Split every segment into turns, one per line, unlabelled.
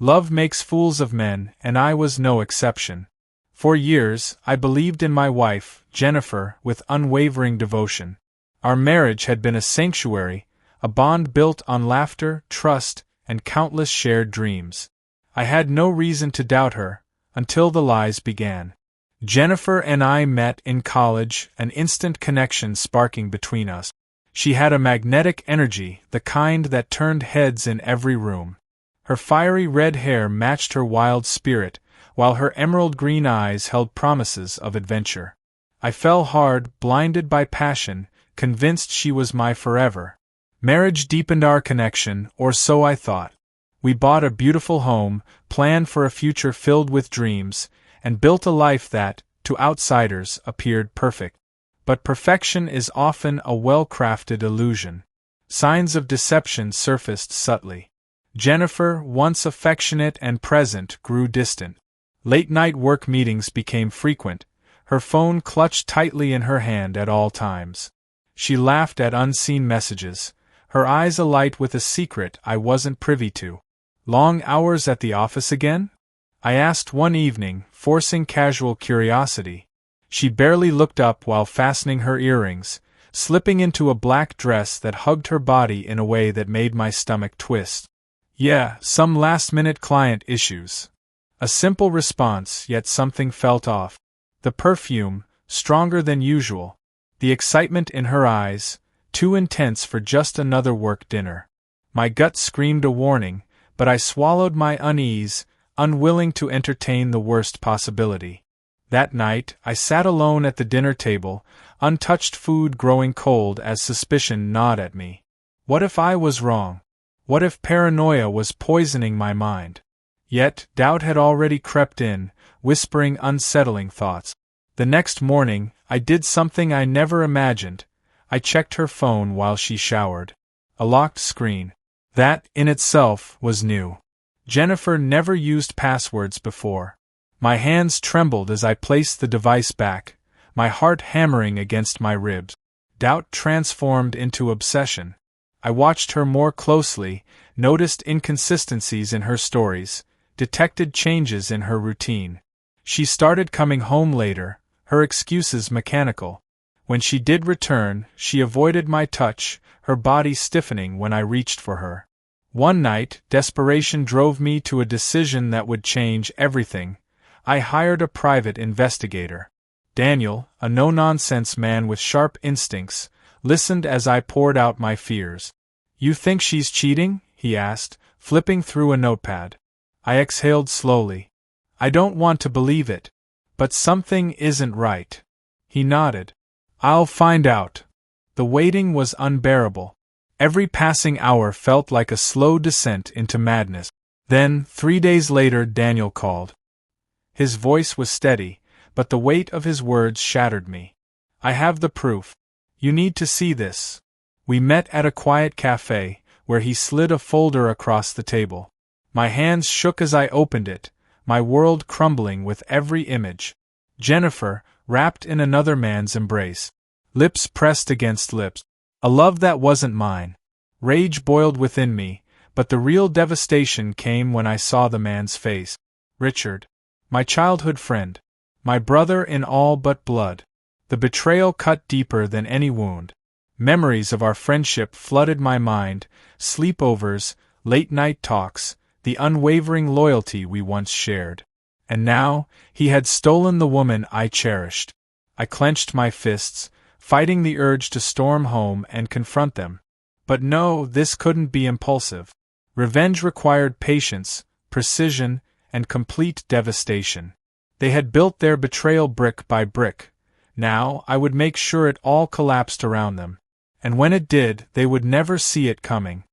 Love makes fools of men, and I was no exception. For years, I believed in my wife, Jennifer, with unwavering devotion. Our marriage had been a sanctuary, a bond built on laughter, trust, and countless shared dreams. I had no reason to doubt her, until the lies began. Jennifer and I met in college, an instant connection sparking between us. She had a magnetic energy, the kind that turned heads in every room. Her fiery red hair matched her wild spirit, while her emerald green eyes held promises of adventure. I fell hard, blinded by passion, convinced she was my forever. Marriage deepened our connection, or so I thought. We bought a beautiful home, planned for a future filled with dreams, and built a life that, to outsiders, appeared perfect. But perfection is often a well-crafted illusion. Signs of deception surfaced subtly. Jennifer, once affectionate and present, grew distant. Late-night work meetings became frequent, her phone clutched tightly in her hand at all times. She laughed at unseen messages, her eyes alight with a secret I wasn't privy to. Long hours at the office again? I asked one evening, forcing casual curiosity. She barely looked up while fastening her earrings, slipping into a black dress that hugged her body in a way that made my stomach twist. Yeah, some last-minute client issues. A simple response, yet something felt off. The perfume, stronger than usual. The excitement in her eyes, too intense for just another work dinner. My gut screamed a warning, but I swallowed my unease, unwilling to entertain the worst possibility. That night, I sat alone at the dinner table, untouched food growing cold as suspicion gnawed at me. What if I was wrong? What if paranoia was poisoning my mind? Yet, doubt had already crept in, whispering unsettling thoughts. The next morning, I did something I never imagined. I checked her phone while she showered. A locked screen. That, in itself, was new. Jennifer never used passwords before. My hands trembled as I placed the device back, my heart hammering against my ribs. Doubt transformed into obsession. I watched her more closely, noticed inconsistencies in her stories, detected changes in her routine. She started coming home later, her excuses mechanical. When she did return, she avoided my touch, her body stiffening when I reached for her. One night, desperation drove me to a decision that would change everything. I hired a private investigator. Daniel, a no-nonsense man with sharp instincts, listened as I poured out my fears. "You think she's cheating?" he asked, flipping through a notepad. I exhaled slowly. "I don't want to believe it. But something isn't right." He nodded. "I'll find out." The waiting was unbearable. Every passing hour felt like a slow descent into madness. Then, 3 days later, Daniel called. His voice was steady, but the weight of his words shattered me. "I have the proof. You need to see this." We met at a quiet cafe, where he slid a folder across the table. My hands shook as I opened it, my world crumbling with every image. Jennifer, wrapped in another man's embrace. Lips pressed against lips. A love that wasn't mine. Rage boiled within me, but the real devastation came when I saw the man's face. Richard. My childhood friend. My brother in all but blood. The betrayal cut deeper than any wound. Memories of our friendship flooded my mind, sleepovers, late-night talks, the unwavering loyalty we once shared. And now, he had stolen the woman I cherished. I clenched my fists, fighting the urge to storm home and confront them. But no, this couldn't be impulsive. Revenge required patience, precision, and complete devastation. They had built their betrayal brick by brick. Now, I would make sure it all collapsed around them. And when it did, they would never see it coming.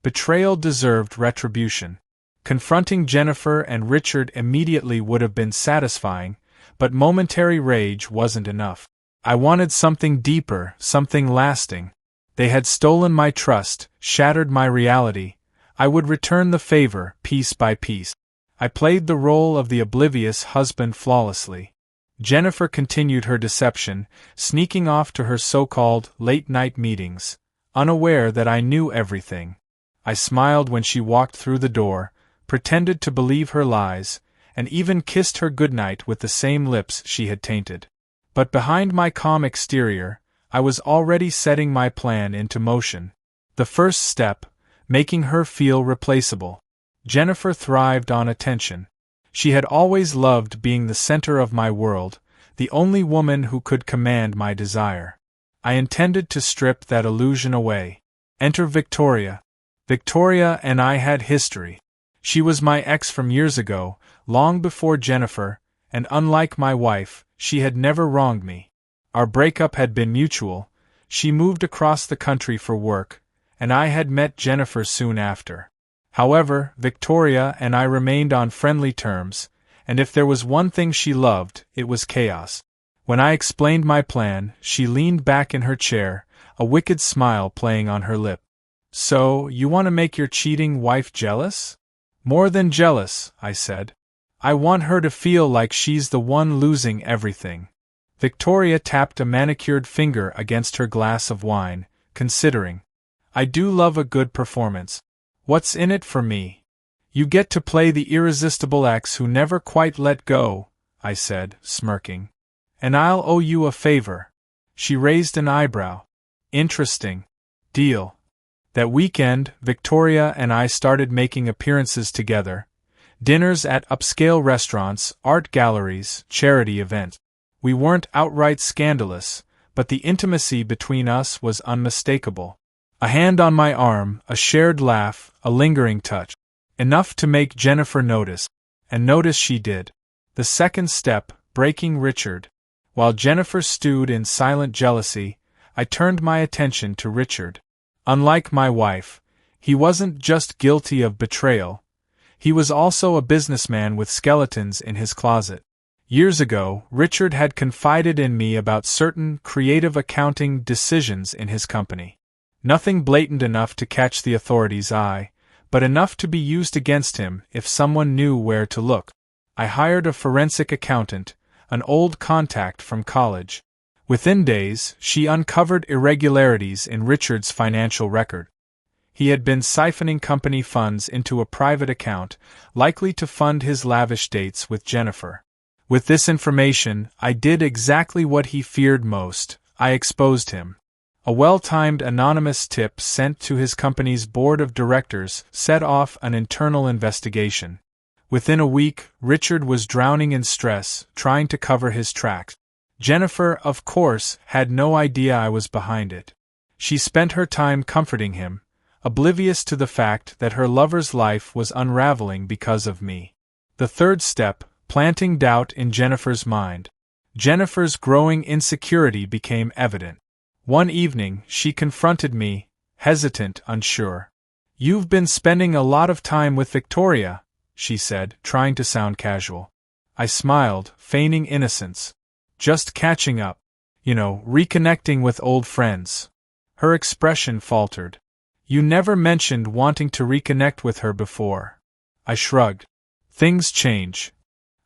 Betrayal deserved retribution. Confronting Jennifer and Richard immediately would have been satisfying, but momentary rage wasn't enough. I wanted something deeper, something lasting. They had stolen my trust, shattered my reality. I would return the favor, piece by piece. I played the role of the oblivious husband flawlessly. Jennifer continued her deception, sneaking off to her so-called late-night meetings, unaware that I knew everything. I smiled when she walked through the door, pretended to believe her lies, and even kissed her goodnight with the same lips she had tainted. But behind my calm exterior, I was already setting my plan into motion. The first step, making her feel replaceable. Jennifer thrived on attention. She had always loved being the center of my world, the only woman who could command my desire. I intended to strip that illusion away. Enter Victoria. Victoria and I had history. She was my ex from years ago, long before Jennifer, and unlike my wife, she had never wronged me. Our breakup had been mutual. She moved across the country for work, and I had met Jennifer soon after. However, Victoria and I remained on friendly terms, and if there was one thing she loved, it was chaos. When I explained my plan, she leaned back in her chair, a wicked smile playing on her lip. "So, you want to make your cheating wife jealous?" "More than jealous," I said. "I want her to feel like she's the one losing everything." Victoria tapped a manicured finger against her glass of wine, considering. "I do love a good performance. What's in it for me?" "You get to play the irresistible ex who never quite let go," I said, smirking. "And I'll owe you a favor." She raised an eyebrow. "Interesting. Deal." That weekend, Victoria and I started making appearances together. Dinners at upscale restaurants, art galleries, charity events. We weren't outright scandalous, but the intimacy between us was unmistakable. A hand on my arm, a shared laugh, a lingering touch. Enough to make Jennifer notice. And notice she did. The second step, breaking Richard. While Jennifer stewed in silent jealousy, I turned my attention to Richard. Unlike my wife, he wasn't just guilty of betrayal. He was also a businessman with skeletons in his closet. Years ago, Richard had confided in me about certain creative accounting decisions in his company. Nothing blatant enough to catch the authorities' eye, but enough to be used against him if someone knew where to look. I hired a forensic accountant, an old contact from college. Within days, she uncovered irregularities in Richard's financial record. He had been siphoning company funds into a private account, likely to fund his lavish dates with Jennifer. With this information, I did exactly what he feared most. I exposed him. A well-timed anonymous tip sent to his company's board of directors set off an internal investigation. Within a week, Richard was drowning in stress, trying to cover his tracks. Jennifer, of course, had no idea I was behind it. She spent her time comforting him, oblivious to the fact that her lover's life was unraveling because of me. The third step, planting doubt in Jennifer's mind. Jennifer's growing insecurity became evident. One evening, she confronted me, hesitant, unsure. "You've been spending a lot of time with Victoria," she said, trying to sound casual. I smiled, feigning innocence. "Just catching up. Reconnecting with old friends." Her expression faltered. "You never mentioned wanting to reconnect with her before." I shrugged. "Things change."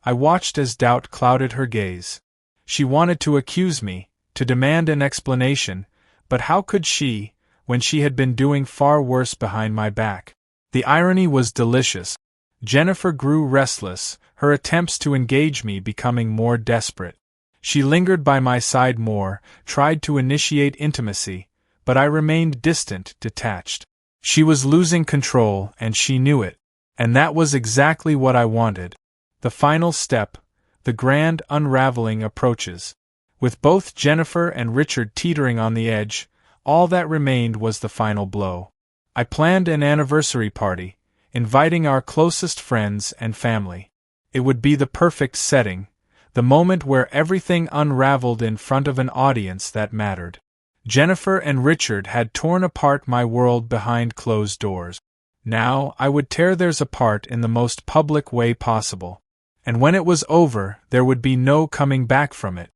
I watched as doubt clouded her gaze. She wanted to accuse me, to demand an explanation, but how could she, when she had been doing far worse behind my back? The irony was delicious. Jennifer grew restless, her attempts to engage me becoming more desperate. She lingered by my side more, tried to initiate intimacy, but I remained distant, detached. She was losing control, and she knew it. And that was exactly what I wanted. The final step, the grand unraveling approaches. With both Jennifer and Richard teetering on the edge, all that remained was the final blow. I planned an anniversary party, inviting our closest friends and family. It would be the perfect setting, the moment where everything unraveled in front of an audience that mattered. Jennifer and Richard had torn apart my world behind closed doors. Now I would tear theirs apart in the most public way possible. And when it was over, there would be no coming back from it.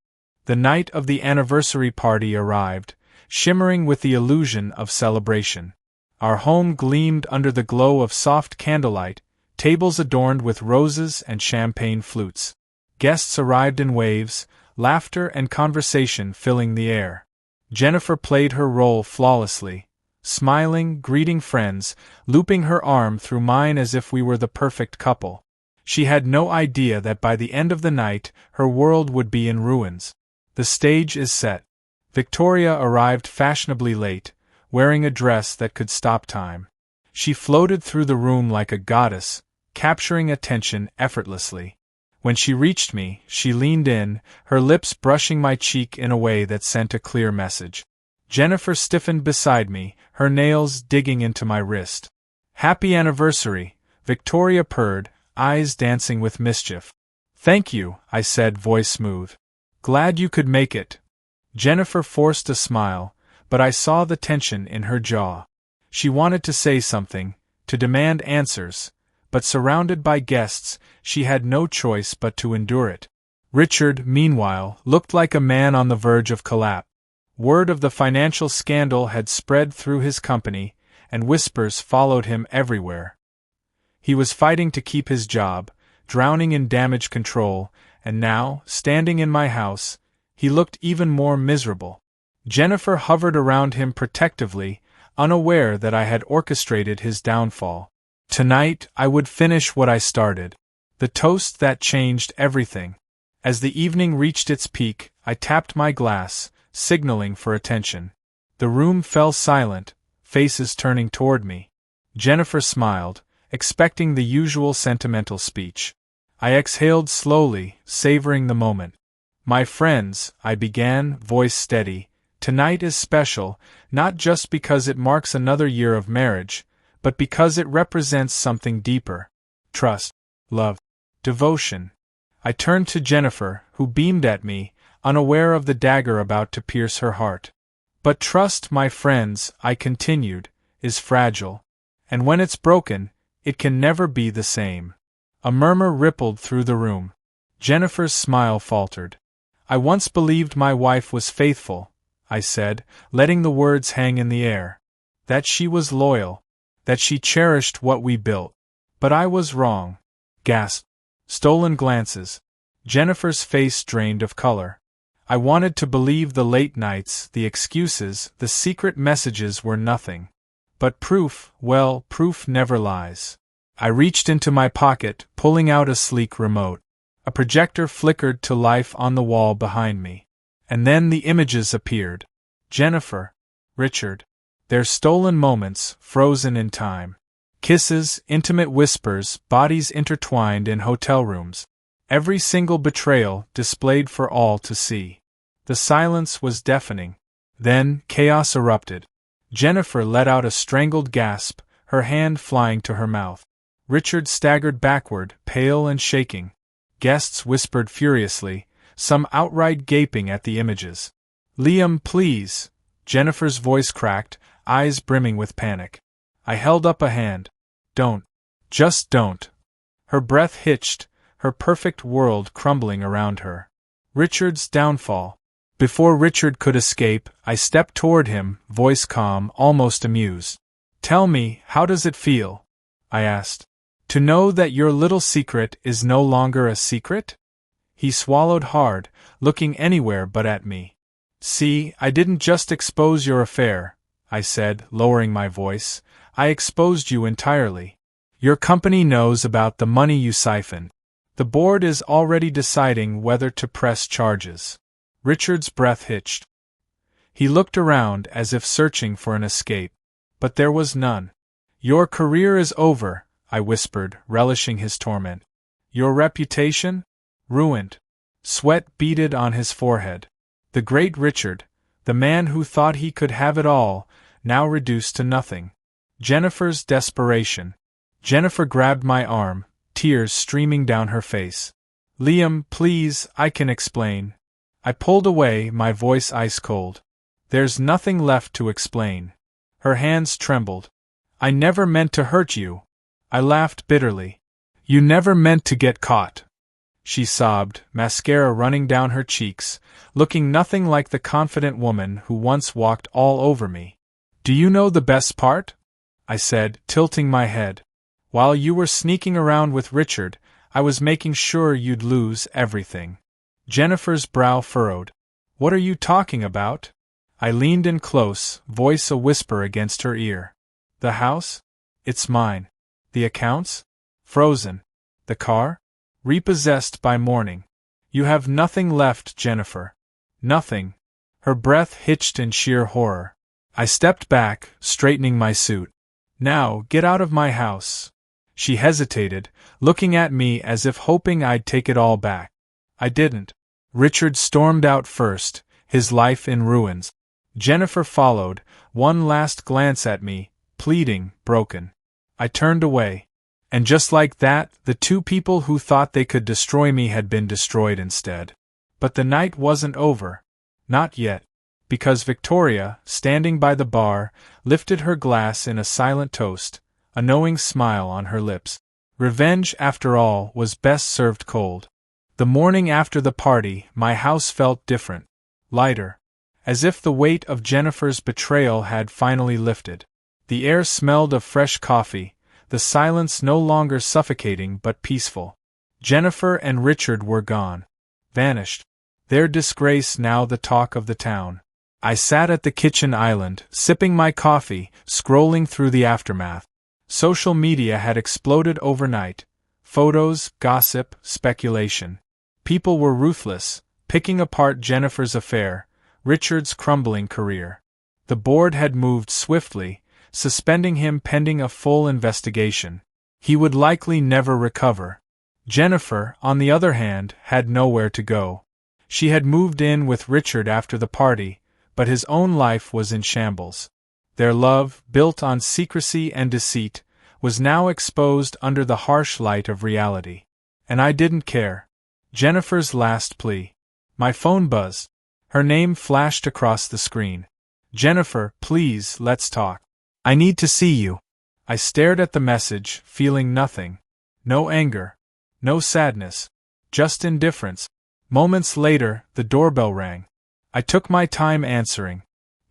The night of the anniversary party arrived, shimmering with the illusion of celebration. Our home gleamed under the glow of soft candlelight, tables adorned with roses and champagne flutes. Guests arrived in waves, laughter and conversation filling the air. Jennifer played her role flawlessly, smiling, greeting friends, looping her arm through mine as if we were the perfect couple. She had no idea that by the end of the night, her world would be in ruins. The stage is set. Victoria arrived fashionably late, wearing a dress that could stop time. She floated through the room like a goddess, capturing attention effortlessly. When she reached me, she leaned in, her lips brushing my cheek in a way that sent a clear message. Jennifer stiffened beside me, her nails digging into my wrist. "Happy anniversary," Victoria purred, eyes dancing with mischief. "Thank you," I said, voice smooth. "Glad you could make it." Jennifer forced a smile, but I saw the tension in her jaw. She wanted to say something, to demand answers, but surrounded by guests, she had no choice but to endure it. Richard, meanwhile, looked like a man on the verge of collapse. Word of the financial scandal had spread through his company, and whispers followed him everywhere. He was fighting to keep his job, drowning in damage control, and now, standing in my house, he looked even more miserable. Jennifer hovered around him protectively, unaware that I had orchestrated his downfall. Tonight, I would finish what I started. The toast that changed everything. As the evening reached its peak, I tapped my glass, signaling for attention. The room fell silent, faces turning toward me. Jennifer smiled, expecting the usual sentimental speech. I exhaled slowly, savoring the moment. "My friends," I began, voice steady, "tonight is special, not just because it marks another year of marriage, but because it represents something deeper. Trust, love, devotion." I turned to Jennifer, who beamed at me, unaware of the dagger about to pierce her heart. "But trust, my friends," I continued, "is fragile. And when it's broken, it can never be the same." A murmur rippled through the room. Jennifer's smile faltered. "I once believed my wife was faithful," I said, letting the words hang in the air. "That she was loyal. That she cherished what we built. But I was wrong." Gasp. Stolen glances. Jennifer's face drained of color. I wanted to believe the late nights, the excuses, the secret messages were nothing. But proof, well, proof never lies. I reached into my pocket, pulling out a sleek remote. A projector flickered to life on the wall behind me. And then the images appeared. Jennifer, Richard. Their stolen moments, frozen in time. Kisses, intimate whispers, bodies intertwined in hotel rooms. Every single betrayal displayed for all to see. The silence was deafening. Then, chaos erupted. Jennifer let out a strangled gasp, her hand flying to her mouth. Richard staggered backward, pale and shaking. Guests whispered furiously, some outright gaping at the images. "Liam, please!" Jennifer's voice cracked, eyes brimming with panic. I held up a hand. "Don't. Just don't." Her breath hitched, her perfect world crumbling around her. Richard's downfall. Before Richard could escape, I stepped toward him, voice calm, almost amused. "Tell me, how does it feel?" I asked. "To know that your little secret is no longer a secret?" He swallowed hard, looking anywhere but at me. "See, I didn't just expose your affair," I said, lowering my voice. "I exposed you entirely. Your company knows about the money you siphoned. The board is already deciding whether to press charges." Richard's breath hitched. He looked around as if searching for an escape. But there was none. "Your career is over," I whispered, relishing his torment. "Your reputation? Ruined." Sweat beaded on his forehead. The great Richard, the man who thought he could have it all, now reduced to nothing. Jennifer's desperation. Jennifer grabbed my arm, tears streaming down her face. "Liam, please, I can explain." I pulled away, my voice ice cold. "There's nothing left to explain." Her hands trembled. "I never meant to hurt you." I laughed bitterly. "You never meant to get caught." She sobbed, mascara running down her cheeks, looking nothing like the confident woman who once walked all over me. "Do you know the best part?" I said, tilting my head. "While you were sneaking around with Richard, I was making sure you'd lose everything." Jennifer's brow furrowed. "What are you talking about?" I leaned in close, voice a whisper against her ear. The house? It's mine. The accounts? Frozen. The car? Repossessed by morning. You have nothing left, Jennifer. Nothing. Her breath hitched in sheer horror. I stepped back, straightening my suit. Now, get out of my house. She hesitated, looking at me as if hoping I'd take it all back. I didn't. Richard stormed out first, his life in ruins. Jennifer followed, one last glance at me, pleading, broken. I turned away. And just like that, the two people who thought they could destroy me had been destroyed instead. But the night wasn't over. Not yet. Because Victoria, standing by the bar, lifted her glass in a silent toast, a knowing smile on her lips. Revenge, after all, was best served cold. The morning after the party, my house felt different. Lighter. As if the weight of Jennifer's betrayal had finally lifted. The air smelled of fresh coffee, the silence no longer suffocating but peaceful. Jennifer and Richard were gone. Vanished. Their disgrace now the talk of the town. I sat at the kitchen island, sipping my coffee, scrolling through the aftermath. Social media had exploded overnight. Photos, gossip, speculation. People were ruthless, picking apart Jennifer's affair, Richard's crumbling career. The board had moved swiftly, suspending him pending a full investigation. He would likely never recover. Jennifer, on the other hand, had nowhere to go. She had moved in with Richard after the party, but his own life was in shambles. Their love, built on secrecy and deceit, was now exposed under the harsh light of reality. And I didn't care. Jennifer's last plea. My phone buzzed. Her name flashed across the screen. Jennifer, please, let's talk. I need to see you. I stared at the message, feeling nothing. No anger. No sadness. Just indifference. Moments later, the doorbell rang. I took my time answering.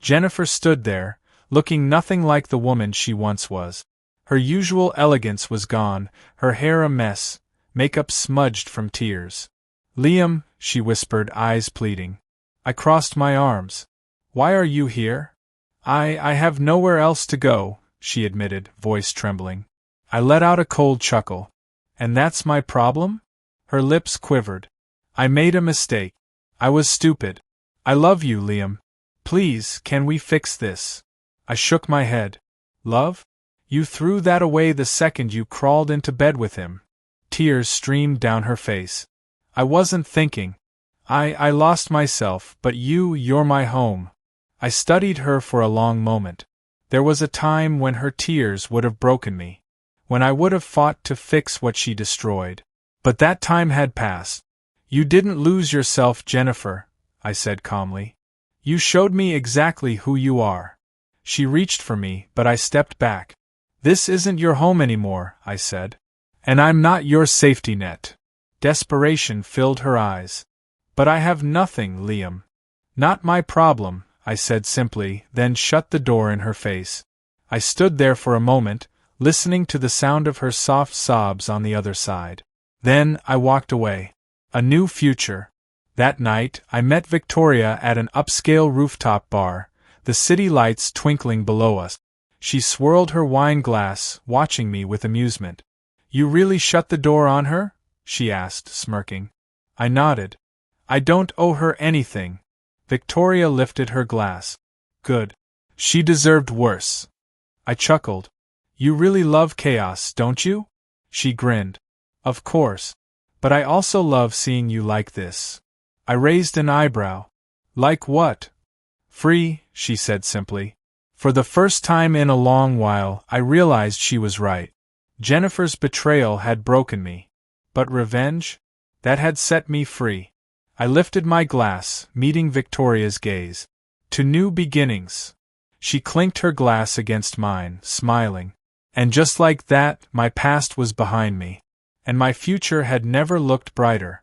Jennifer stood there, looking nothing like the woman she once was. Her usual elegance was gone, her hair a mess, makeup smudged from tears. Liam, she whispered, eyes pleading. I crossed my arms. Why are you here? I have nowhere else to go, she admitted, voice trembling. I let out a cold chuckle. And that's my problem? Her lips quivered. I made a mistake. I was stupid. I love you, Liam. Please, can we fix this? I shook my head. Love? You threw that away the second you crawled into bed with him. Tears streamed down her face. I wasn't thinking. I lost myself, but you're my home. I studied her for a long moment. There was a time when her tears would have broken me. When I would have fought to fix what she destroyed. But that time had passed. You didn't lose yourself, Jennifer, I said calmly. You showed me exactly who you are. She reached for me, but I stepped back. This isn't your home anymore, I said. And I'm not your safety net. Desperation filled her eyes. But I have nothing, Liam. Not my problem, I said simply, then shut the door in her face. I stood there for a moment, listening to the sound of her soft sobs on the other side. Then I walked away. A new future. That night, I met Victoria at an upscale rooftop bar, the city lights twinkling below us. She swirled her wine glass, watching me with amusement. You really shut the door on her? She asked, smirking. I nodded. I don't owe her anything. Victoria lifted her glass. Good. She deserved worse. I chuckled. You really love chaos, don't you? She grinned. Of course. But I also love seeing you like this. I raised an eyebrow. Like what? Free, she said simply. For the first time in a long while, I realized she was right. Jennifer's betrayal had broken me. But revenge? That had set me free. I lifted my glass, meeting Victoria's gaze. To new beginnings. She clinked her glass against mine, smiling. And just like that, my past was behind me. And my future had never looked brighter.